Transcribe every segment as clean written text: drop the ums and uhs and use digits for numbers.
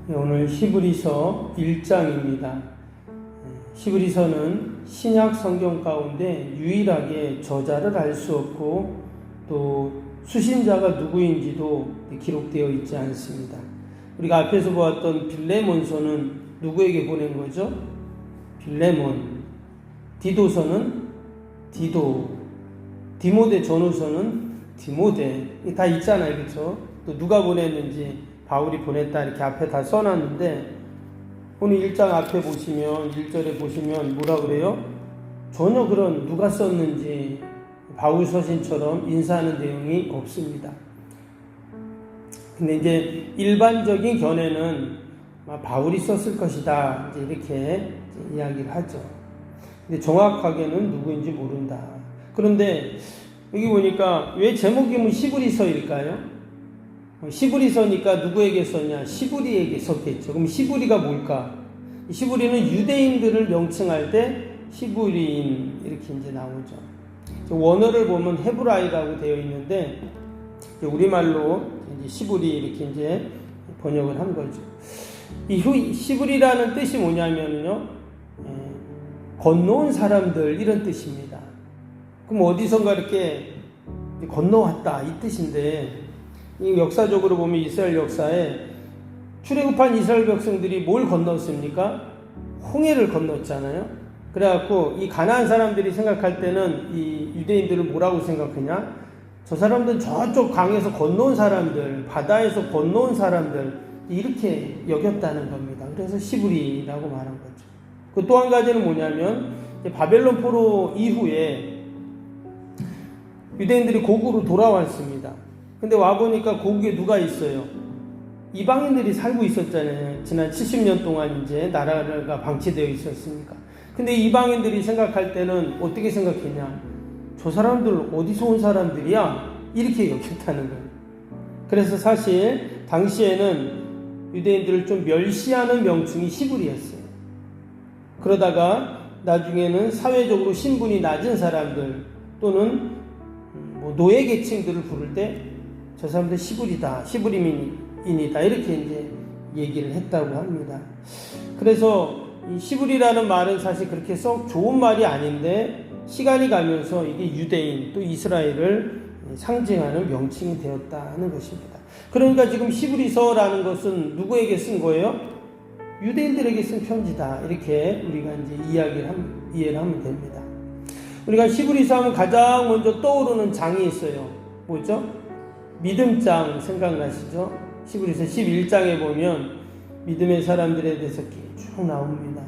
오늘 히브리서 1장입니다. 히브리서는 신약 성경 가운데 유일하게 저자를 알 수 없고 또 수신자가 누구인지도 기록되어 있지 않습니다. 우리가 앞에서 보았던 빌레몬서는 누구에게 보낸 거죠? 빌레몬. 디도서는 디도. 디모데 전후서는 디모데. 다 있잖아요. 그렇죠? 또 누가 보냈는지 바울이 보냈다 이렇게 앞에 다 써놨는데 오늘 1장 앞에 보시면 1절에 보시면 뭐라 그래요? 전혀 그런 누가 썼는지 바울 서신처럼 인사하는 내용이 없습니다. 근데 이제 일반적인 견해는 바울이 썼을 것이다 이제 이렇게 이야기를 하죠. 근데 정확하게는 누구인지 모른다. 그런데 여기 보니까 왜 제목이 히브리서일까요? 히브리서니까 누구에게 썼냐? 시브리에게 썼겠죠. 그럼 시브리가 뭘까? 시브리는 유대인들을 명칭할 때 시브리인 이렇게 이제 나오죠. 원어를 보면 헤브라이라고 되어 있는데 우리말로 이제 시브리 이렇게 이제 번역을 한 거죠. 이 시브리라는 뜻이 뭐냐면요, 건너온 사람들 이런 뜻입니다. 그럼 어디선가 이렇게 건너왔다 이 뜻인데. 이 역사적으로 보면 이스라엘 역사에 출애굽한 이스라엘 백성들이 뭘 건넜습니까? 홍해를 건넜잖아요. 그래갖고 이 가나안 사람들이 생각할 때는 이 유대인들을 뭐라고 생각하냐? 저 사람들은 저쪽 강에서 건너온 사람들, 바다에서 건너온 사람들 이렇게 여겼다는 겁니다. 그래서 시브리라고 말한 거죠. 그 또 한 가지는 뭐냐면 바벨론 포로 이후에 유대인들이 고국으로 돌아왔습니다. 근데 와보니까 고국에 누가 있어요? 이방인들이 살고 있었잖아요. 지난 70년 동안 이제 나라가 방치되어 있었으니까. 근데 이방인들이 생각할 때는 어떻게 생각했냐? 저 사람들 어디서 온 사람들이야? 이렇게 여겼다는 거예요. 그래서 사실 당시에는 유대인들을 좀 멸시하는 명칭이 시브리였어요. 그러다가 나중에는 사회적으로 신분이 낮은 사람들 또는 노예 계층들을 부를 때 저 사람들 시브리다, 시브리민이다 이렇게 이제 얘기를 했다고 합니다. 그래서 이 시브리라는 말은 사실 그렇게 썩 좋은 말이 아닌데 시간이 가면서 이게 유대인 또 이스라엘을 상징하는 명칭이 되었다는 것입니다. 그러니까 지금 히브리서라는 것은 누구에게 쓴 거예요? 유대인들에게 쓴 편지다 이렇게 우리가 이제 이해를 하면 됩니다. 우리가 히브리서 하면 가장 먼저 떠오르는 장이 있어요. 뭐죠? 믿음장 생각나시죠? 히브리서 11장에 보면 믿음의 사람들에 대해서 쭉 나옵니다.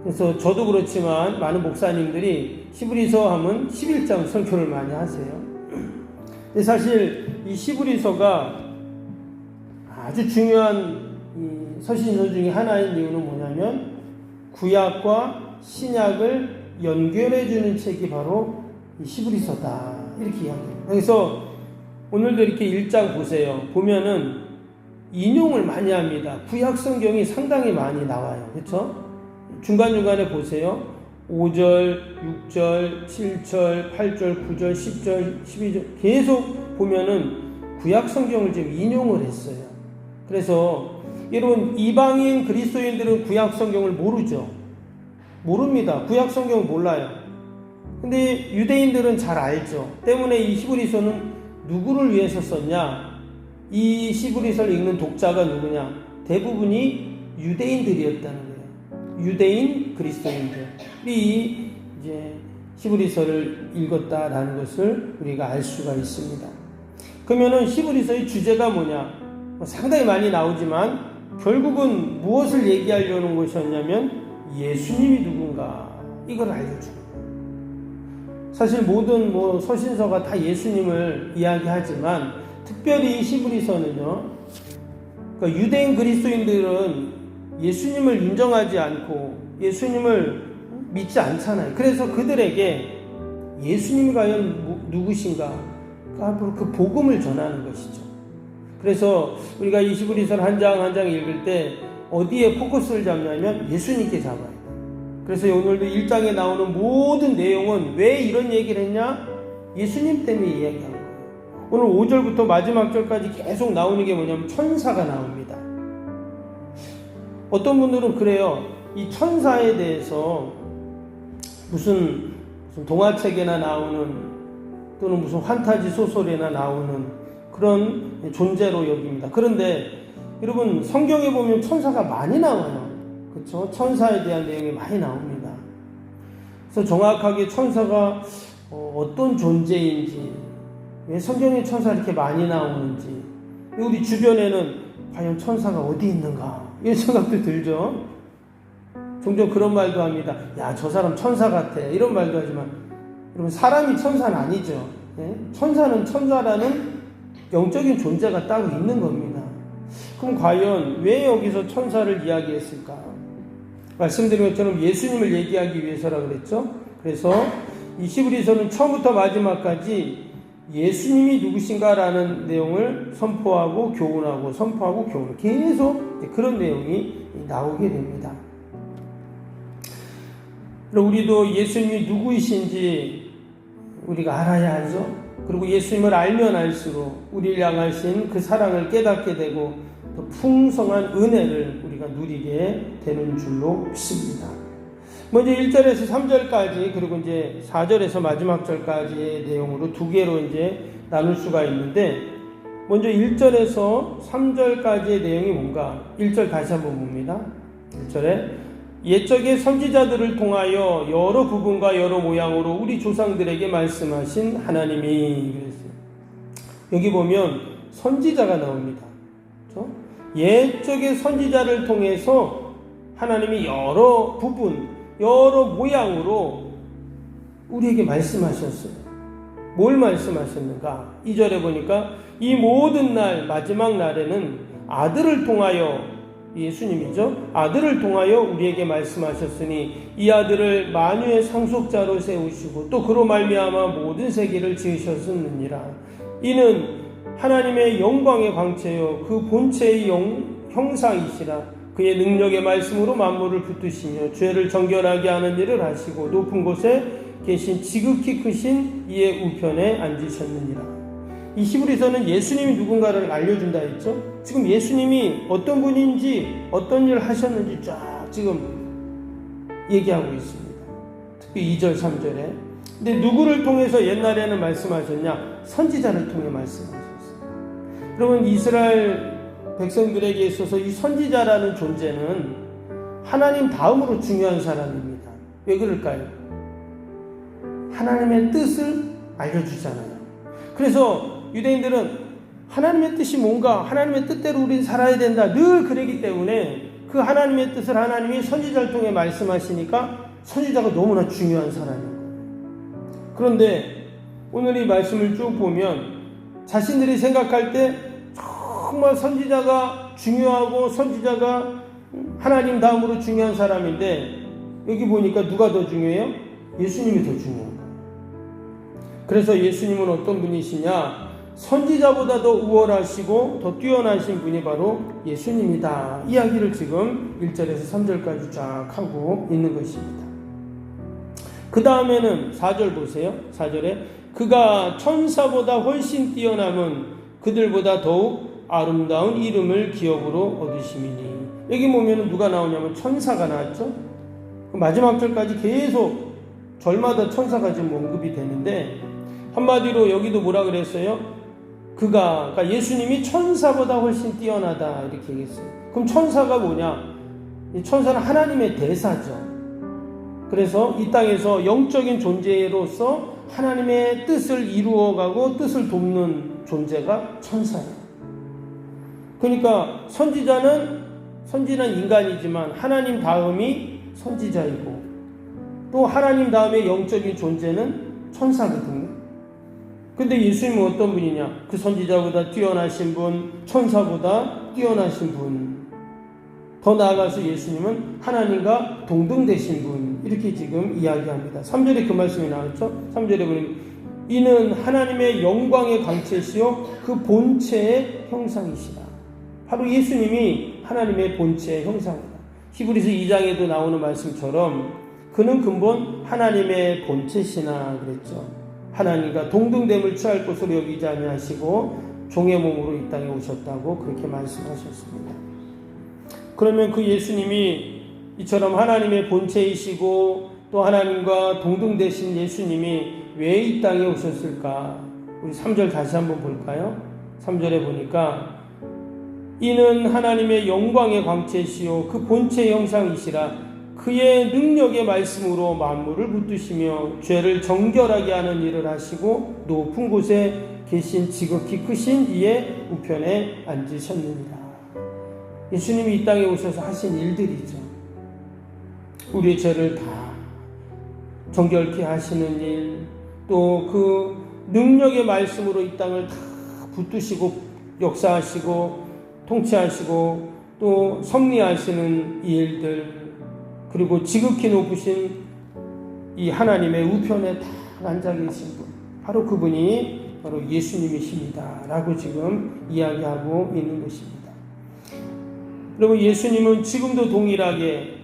그래서 저도 그렇지만 많은 목사님들이 히브리서 하면 11장 설교를 많이 하세요. 근데 사실 이 히브리서가 아주 중요한 이 서신서 중에 하나인 이유는 뭐냐면 구약과 신약을 연결해주는 책이 바로 이 히브리서다 이렇게 이야기합니다. 그래서 오늘도 이렇게 1장 보세요. 보면은 인용을 많이 합니다. 구약 성경이 상당히 많이 나와요. 그렇죠? 중간중간에 보세요. 5절, 6절, 7절, 8절, 9절, 10절, 12절 계속 보면은 구약 성경을 지금 인용을 했어요. 그래서 여러분 이방인 그리스도인들은 구약 성경을 모르죠. 모릅니다. 구약 성경을 몰라요. 근데 유대인들은 잘 알죠. 때문에 이 히브리서는 누구를 위해서 썼냐? 이 히브리서를 읽는 독자가 누구냐? 대부분이 유대인들이었다는 거예요. 유대인 그리스도인들이 이제 히브리서를 읽었다라는 것을 우리가 알 수가 있습니다. 그러면은 히브리서의 주제가 뭐냐? 상당히 많이 나오지만 결국은 무엇을 얘기하려는 것이었냐면 예수님이 누군가 이걸 알려주는 거예요. 사실 모든 서신서가 다 예수님을 이야기하지만 특별히 히브리서는요. 그러니까 유대인 그리스도인들은 예수님을 인정하지 않고 예수님을 믿지 않잖아요. 그래서 그들에게 예수님이 과연 누구신가? 앞으로 그 복음을 전하는 것이죠. 그래서 우리가 이 히브리서를 한 장 한 장 읽을 때 어디에 포커스를 잡냐면 예수님께 잡아요. 그래서 오늘도 1장에 나오는 모든 내용은 왜 이런 얘기를 했냐? 예수님 때문에 이야기한 거예요. 오늘 5절부터 마지막 절까지 계속 나오는 게 뭐냐면 천사가 나옵니다. 어떤 분들은 그래요. 이 천사에 대해서 무슨 동화책에나 나오는 또는 무슨 환타지 소설에나 나오는 그런 존재로 여깁니다. 그런데 여러분 성경에 보면 천사가 많이 나와요. 그렇죠? 천사에 대한 내용이 많이 나옵니다. 그래서 정확하게 천사가 어떤 존재인지, 왜 성경에 천사가 이렇게 많이 나오는지, 우리 주변에는 과연 천사가 어디 있는가 이런 생각도 들죠. 종종 그런 말도 합니다. 야, 저 사람 천사 같아 이런 말도 하지만 여러분 사람이 천사는 아니죠. 천사는 천사라는 영적인 존재가 따로 있는 겁니다. 그럼 과연 왜 여기서 천사를 이야기했을까? 말씀드린 것처럼 예수님을 얘기하기 위해서라 그랬죠. 그래서 이 히브리서는 처음부터 마지막까지 예수님이 누구신가라는 내용을 선포하고 교훈하고 선포하고 교훈, 계속 그런 내용이 나오게 됩니다. 우리도 예수님이 누구이신지 우리가 알아야 하죠. 그리고 예수님을 알면 알수록 우리를 향하신 그 사랑을 깨닫게 되고 또 풍성한 은혜를 우리가 누리게 되는 줄로 믿습니다. 먼저 1절에서 3절까지 그리고 이제 4절에서 마지막 절까지의 내용으로 두 개로 이제 나눌 수가 있는데, 먼저 1절에서 3절까지의 내용이 뭔가 1절 다시 한번 봅니다. 1절에 옛적의 선지자들을 통하여 여러 부분과 여러 모양으로 우리 조상들에게 말씀하신 하나님이, 그랬어요. 여기 보면 선지자가 나옵니다. 그렇죠? 옛적의 선지자를 통해서 하나님이 여러 부분, 여러 모양으로 우리에게 말씀하셨어요. 뭘 말씀하셨는가? 2절에 보니까 이 모든 날, 마지막 날에는 아들을 통하여, 예수님이죠. 아들을 통하여 우리에게 말씀하셨으니 이 아들을 만유의 상속자로 세우시고 또 그로 말미암아 모든 세계를 지으셨느니라. 이는 하나님의 영광의 광채요 그 본체의 형상이시라. 그의 능력의 말씀으로 만물을 붙드시며 죄를 정결하게 하는 일을 하시고 높은 곳에 계신 지극히 크신 이의 우편에 앉으셨느니라. 이 히브리서는 예수님이 누군가를 알려준다 했죠. 지금 예수님이 어떤 분인지 어떤 일을 하셨는지 쫙 지금 얘기하고 있습니다. 특히 2절 3절에. 근데 누구를 통해서 옛날에는 말씀하셨냐? 선지자를 통해 말씀하셨어요. 여러분 이스라엘 백성들에게 있어서 이 선지자라는 존재는 하나님 다음으로 중요한 사람입니다. 왜 그럴까요? 하나님의 뜻을 알려주잖아요. 그래서 유대인들은 하나님의 뜻이 뭔가, 하나님의 뜻대로 우리는 살아야 된다, 늘 그러기 때문에 그 하나님의 뜻을 하나님이 선지자를 통해 말씀하시니까 선지자가 너무나 중요한 사람이에요. 그런데 오늘 이 말씀을 쭉 보면 자신들이 생각할 때 정말 선지자가 중요하고 선지자가 하나님 다음으로 중요한 사람인데, 여기 보니까 누가 더 중요해요? 예수님이 더 중요한 거예요. 그래서 예수님은 어떤 분이시냐? 선지자보다 더 우월하시고 더 뛰어나신 분이 바로 예수님이다. 이야기를 지금 1절에서 3절까지 쫙 하고 있는 것입니다. 그 다음에는 4절 보세요. 4절에 그가 천사보다 훨씬 뛰어남은 그들보다 더욱 아름다운 이름을 기업으로 얻으심이니. 여기 보면 누가 나오냐면 천사가 나왔죠. 마지막 절까지 계속 절마다 천사가 지금 언급이 되는데, 한마디로 여기도 뭐라 그랬어요? 그러니까 예수님이 천사보다 훨씬 뛰어나다 이렇게 얘기했어요. 그럼 천사가 뭐냐? 이 천사는 하나님의 대사죠. 그래서 이 땅에서 영적인 존재로서 하나님의 뜻을 이루어가고 뜻을 돕는 존재가 천사예요. 그러니까 선지자는 인간이지만 하나님 다음이 선지자이고 또 하나님 다음에 영적인 존재는 천사거든요. 근데 예수님은 어떤 분이냐? 그 선지자보다 뛰어나신 분, 천사보다 뛰어나신 분. 더 나아가서 예수님은 하나님과 동등되신 분. 이렇게 지금 이야기합니다. 3절에 그 말씀이 나왔죠? 3절에 보면 이는 하나님의 영광의 광채시요 그 본체의 형상이시라. 바로 예수님이 하나님의 본체의 형상이다. 히브리서 2장에도 나오는 말씀처럼 그는 근본 하나님의 본체시나 그랬죠. 하나님과 동등됨을 취할 것으로 여기지 아니하시고 종의 몸으로 이 땅에 오셨다고 그렇게 말씀하셨습니다. 그러면 그 예수님이 이처럼 하나님의 본체이시고 또 하나님과 동등되신 예수님이 왜 이 땅에 오셨을까? 우리 3절 다시 한번 볼까요? 3절에 보니까 이는 하나님의 영광의 광채시요 그 본체의 형상이시라 그의 능력의 말씀으로 만물을 붙드시며 죄를 정결하게 하는 일을 하시고 높은 곳에 계신 지극히 크신 이의 우편에 앉으셨느니라. 예수님이 이 땅에 오셔서 하신 일들이죠. 우리의 죄를 다 정결케 하시는 일, 또 그 능력의 말씀으로 이 땅을 다 붙드시고 역사하시고 통치하시고 또 섭리하시는 이 일들, 그리고 지극히 높으신 이 하나님의 우편에 다 앉아 계신 분, 바로 그분이 바로 예수님이십니다 라고 지금 이야기하고 있는 것입니다. 여러분, 예수님은 지금도 동일하게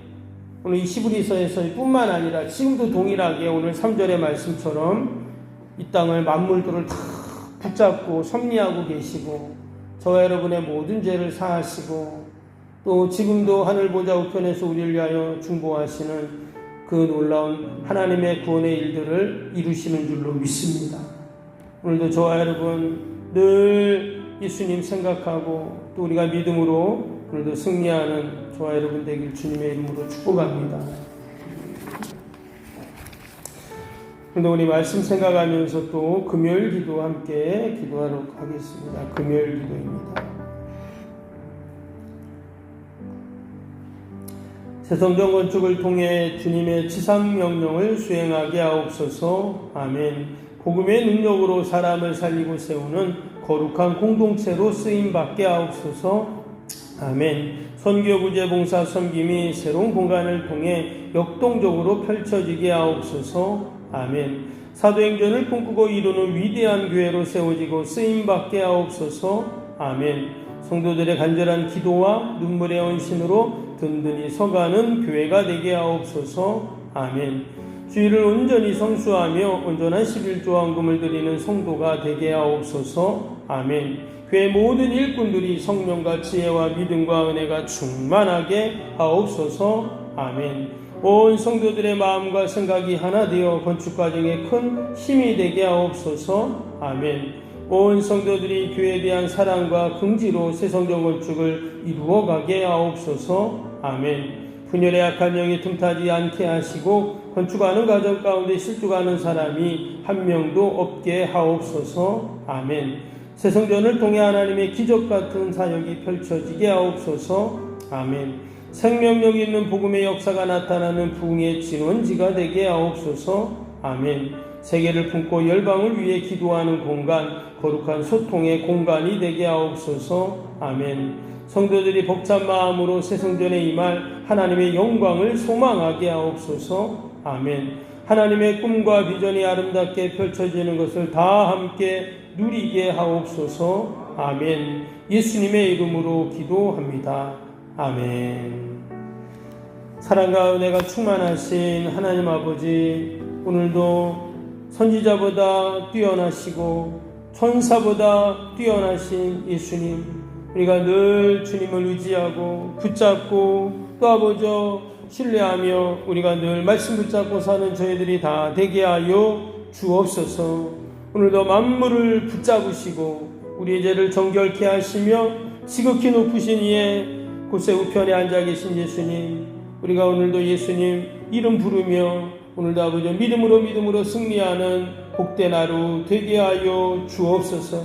오늘 이 히브리서에서 뿐만 아니라 지금도 동일하게 오늘 3절의 말씀처럼 이 땅을 만물들을 다 붙잡고 섭리하고 계시고 저와 여러분의 모든 죄를 사하시고 또 지금도 하늘 보좌 우편에서 우리를 위하여 중보하시는 그 놀라운 하나님의 구원의 일들을 이루시는 줄로 믿습니다. 오늘도 저와 여러분 늘 예수님 생각하고 또 우리가 믿음으로 오늘도 승리하는 저와 여러분 되길 주님의 이름으로 축복합니다. 오늘 우리 말씀 생각하면서 또 금요일 기도 함께 기도하도록 하겠습니다. 금요일 기도입니다. 새 성전 건축을 통해 주님의 지상명령을 수행하게 하옵소서. 아멘. 복음의 능력으로 사람을 살리고 세우는 거룩한 공동체로 쓰임받게 하옵소서. 아멘. 선교 구제 봉사 섬김이 새로운 공간을 통해 역동적으로 펼쳐지게 하옵소서. 아멘. 사도행전을 꿈꾸고 이루는 위대한 교회로 세워지고 쓰임받게 하옵소서. 아멘. 성도들의 간절한 기도와 눈물의 헌신으로 든든히 서가는 교회가 되게 하옵소서. 아멘. 주의를 온전히 성수하며 온전한 11조항금을 드리는 성도가 되게 하옵소서. 아멘. 교회 모든 일꾼들이 성령과 지혜와 믿음과 은혜가 충만하게 하옵소서. 아멘. 온 성도들의 마음과 생각이 하나 되어 건축 과정에 큰 힘이 되게 하옵소서. 아멘. 온 성도들이 교회에 대한 사랑과 긍지로 새 성전 건축을 이루어가게 하옵소서. 아멘. 분열의 약한 영이 틈타지 않게 하시고 건축하는 과정 가운데 실족하는 사람이 한 명도 없게 하옵소서. 아멘. 새 성전을 통해 하나님의 기적 같은 사역이 펼쳐지게 하옵소서. 아멘. 생명력 있는 복음의 역사가 나타나는 부흥의 진원지가 되게 하옵소서. 아멘. 세계를 품고 열방을 위해 기도하는 공간, 거룩한 소통의 공간이 되게 하옵소서. 아멘. 성도들이 벅찬 마음으로 새 성전에 임할 하나님의 영광을 소망하게 하옵소서. 아멘. 하나님의 꿈과 비전이 아름답게 펼쳐지는 것을 다 함께 누리게 하옵소서. 아멘. 예수님의 이름으로 기도합니다. 아멘. 사랑과 은혜가 충만하신 하나님 아버지, 오늘도 선지자보다 뛰어나시고 천사보다 뛰어나신 예수님, 우리가 늘 주님을 의지하고 붙잡고 또 아버지 신뢰하며 우리가 늘 말씀 붙잡고 사는 저희들이 다 되게 하여 주옵소서. 오늘도 만물을 붙잡으시고 우리의 죄를 정결케 하시며 지극히 높으신 이의 곳에 우편에 앉아 계신 예수님, 우리가 오늘도 예수님 이름 부르며 오늘도 아버지 믿음으로 승리하는 복된 하루 되게 하여 주옵소서.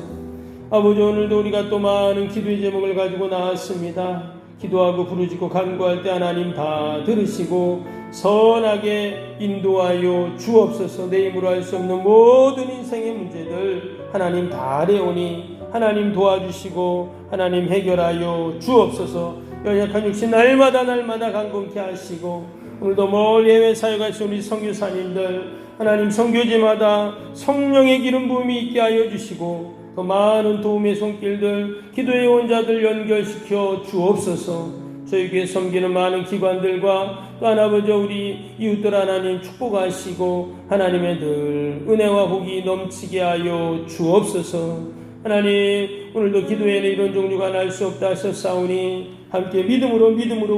아버지, 오늘도 우리가 또 많은 기도의 제목을 가지고 나왔습니다. 기도하고 부르짖고 간구할 때 하나님 다 들으시고 선하게 인도하여 주옵소서. 내 힘으로 할 수 없는 모든 인생의 문제들 하나님 다 아뢰오니 하나님 도와주시고 하나님 해결하여 주옵소서. 연약한 육신 날마다 강건케 하시고 오늘도 멀리 해외 사역하신 우리 선교사님들 하나님 선교지마다 성령의 기름 부음이 있게 하여 주시고 더 많은 도움의 손길들 기도의 원자들 연결시켜 주옵소서. 저희 교회 섬기는 많은 기관들과 또 아버지 우리 이웃들 하나님 축복하시고 하나님의 늘 은혜와 복이 넘치게 하여 주옵소서. 하나님, 오늘도 기도에는 이런 종류가 날 수 없다 하셨사오니 함께 믿음으로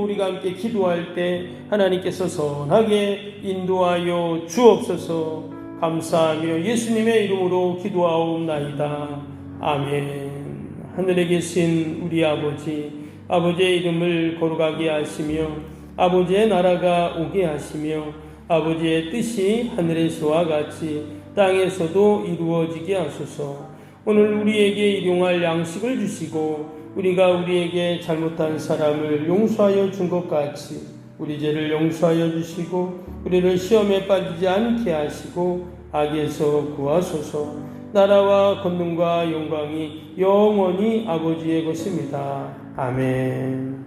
우리가 함께 기도할 때 하나님께서 선하게 인도하여 주옵소서. 감사하며 예수님의 이름으로 기도하옵나이다. 아멘. 하늘에 계신 우리 아버지의 이름을 거룩하게 하시며 아버지의 나라가 오게 하시며 아버지의 뜻이 하늘에서와 같이 땅에서도 이루어지게 하소서. 오늘 우리에게 일용할 양식을 주시고 우리가 우리에게 잘못한 사람을 용서하여 준 것 같이 우리 죄를 용서하여 주시고 우리를 시험에 빠지지 않게 하시고 악에서 구하소서. 나라와 권능과 영광이 영원히 아버지의 것입니다. 아멘.